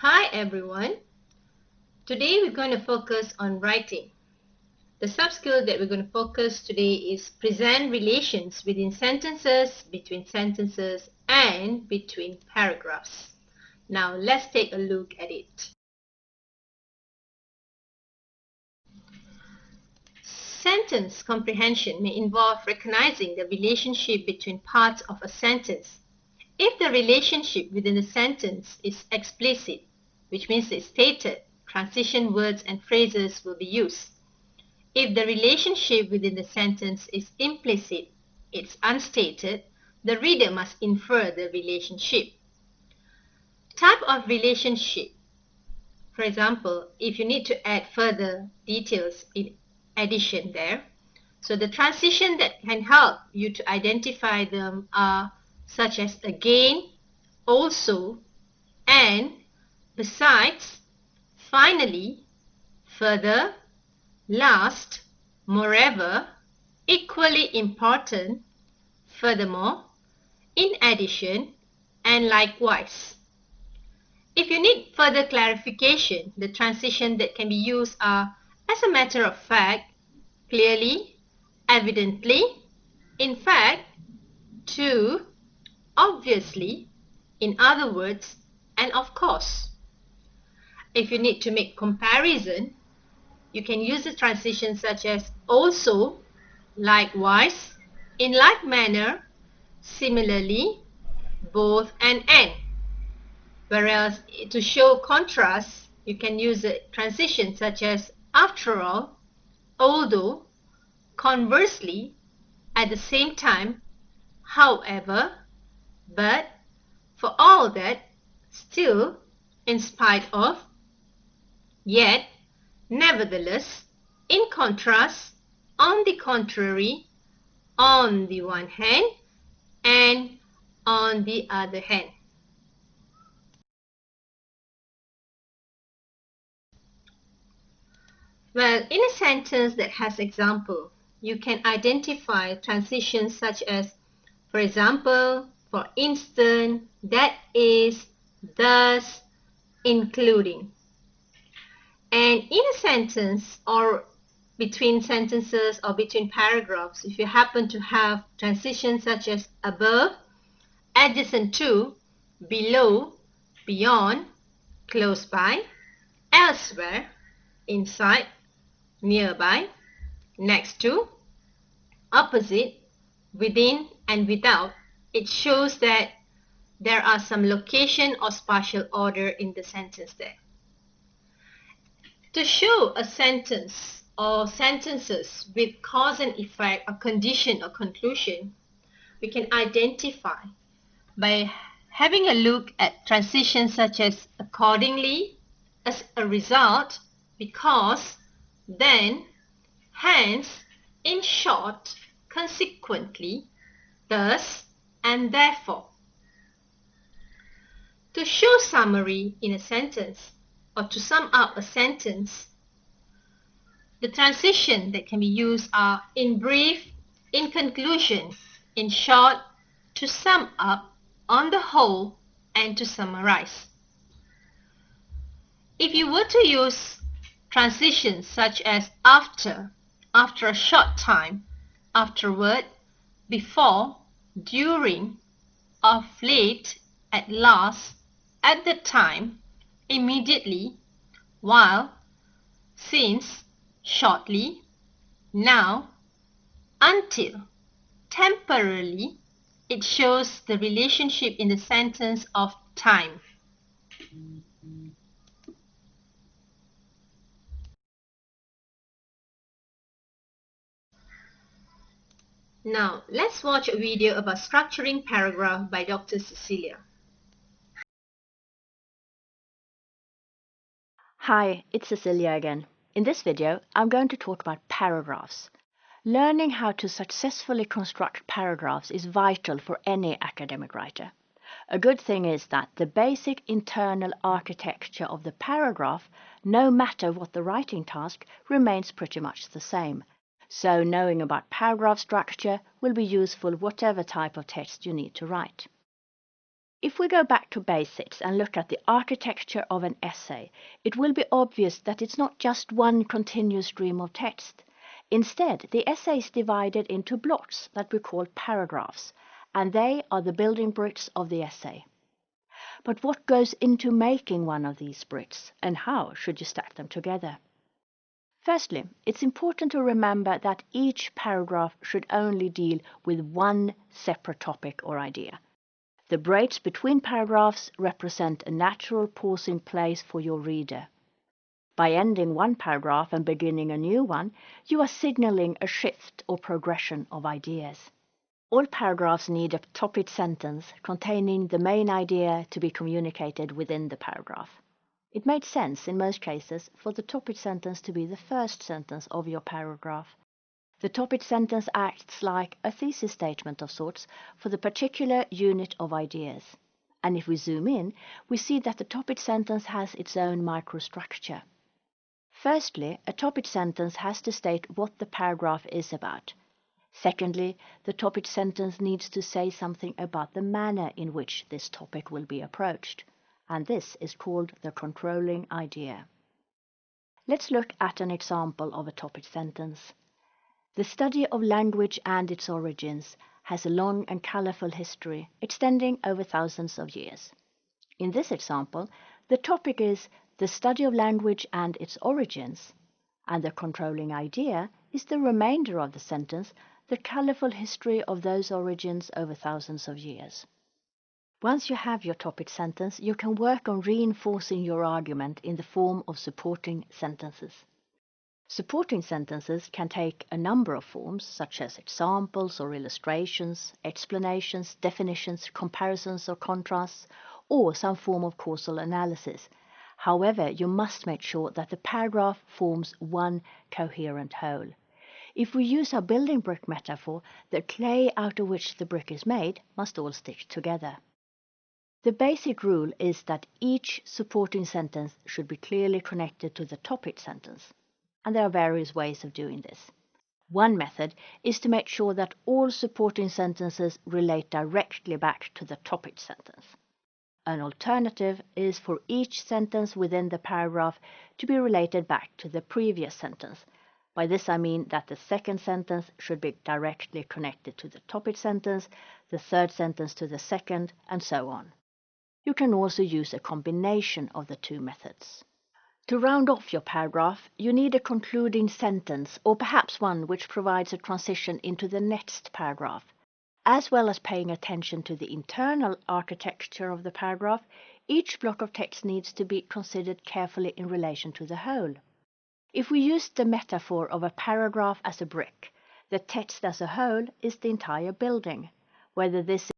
Hi everyone. Today we're going to focus on writing. The sub-skill that we're going to focus today is present relations within sentences, between sentences, and between paragraphs. Now let's take a look at it. Sentence comprehension may involve recognizing the relationship between parts of a sentence. If the relationship within the sentence is explicit, which means it's stated, transition words and phrases will be used. If the relationship within the sentence is implicit, it's unstated, the reader must infer the relationship. Type of relationship. For example, if you need to add further details in addition there, so the transition that can help you to identify them are such as again, also, and, besides, finally, further, last, moreover, equally important, furthermore, in addition, and likewise. If you need further clarification, the transition that can be used are as a matter of fact, clearly, evidently, in fact, to, obviously, in other words, and of course. If you need to make comparison, you can use a transition such as also, likewise, in like manner, similarly, both, and. Whereas to show contrast, you can use a transition such as after all, although, conversely, at the same time, however, but, for all that, still, in spite of, yet, nevertheless, in contrast, on the contrary, on the one hand, and on the other hand. Well, in a sentence that has example, you can identify transitions such as, for example, for instance, that is, thus, including. And in a sentence or between sentences or between paragraphs, if you happen to have transitions such as above, adjacent to, below, beyond, close by, elsewhere, inside, nearby, next to, opposite, within, and without, it shows that there are some location or spatial order in the sentence there. To show a sentence or sentences with cause and effect or condition or conclusion, we can identify by having a look at transitions such as accordingly, as a result, because, then, hence, in short, consequently, thus, and therefore. To show summary in a sentence or to sum up a sentence, the transition that can be used are in brief, in conclusion, in short, to sum up, on the whole, and to summarize. If you were to use transitions such as after a short time, afterward, before, during, of late, at last, at the time, immediately, while, since, shortly, now, until, temporarily, it shows the relationship in the sentence of time. Now, let's watch a video about structuring paragraph by Dr. Cecilia. Hi, it's Cecilia again. In this video, I'm going to talk about paragraphs. Learning how to successfully construct paragraphs is vital for any academic writer. A good thing is that the basic internal architecture of the paragraph, no matter what the writing task, remains pretty much the same. So knowing about paragraph structure will be useful whatever type of text you need to write. If we go back to basics and look at the architecture of an essay, it will be obvious that it's not just one continuous stream of text. Instead, the essay is divided into blocks that we call paragraphs, and they are the building bricks of the essay. But what goes into making one of these bricks, and how should you stack them together? Firstly, it's important to remember that each paragraph should only deal with one separate topic or idea. The breaks between paragraphs represent a natural pausing place for your reader. By ending one paragraph and beginning a new one, you are signaling a shift or progression of ideas. All paragraphs need a topic sentence containing the main idea to be communicated within the paragraph. It made sense in most cases for the topic sentence to be the first sentence of your paragraph. The topic sentence acts like a thesis statement of sorts for the particular unit of ideas. And if we zoom in, we see that the topic sentence has its own microstructure. Firstly, a topic sentence has to state what the paragraph is about. Secondly, the topic sentence needs to say something about the manner in which this topic will be approached. And this is called the controlling idea. Let's look at an example of a topic sentence. The study of language and its origins has a long and colorful history extending over thousands of years. In this example, the topic is the study of language and its origins, and the controlling idea is the remainder of the sentence, the colorful history of those origins over thousands of years. Once you have your topic sentence, you can work on reinforcing your argument in the form of supporting sentences. Supporting sentences can take a number of forms, such as examples or illustrations, explanations, definitions, comparisons or contrasts, or some form of causal analysis. However, you must make sure that the paragraph forms one coherent whole. If we use our building brick metaphor, the clay out of which the brick is made must all stick together. The basic rule is that each supporting sentence should be clearly connected to the topic sentence, and there are various ways of doing this. One method is to make sure that all supporting sentences relate directly back to the topic sentence. An alternative is for each sentence within the paragraph to be related back to the previous sentence. By this I mean that the second sentence should be directly connected to the topic sentence, the third sentence to the second, and so on. You can also use a combination of the two methods. To round off your paragraph, you need a concluding sentence, or perhaps one which provides a transition into the next paragraph. As well as paying attention to the internal architecture of the paragraph, each block of text needs to be considered carefully in relation to the whole. If we use the metaphor of a paragraph as a brick, the text as a whole is the entire building, whether this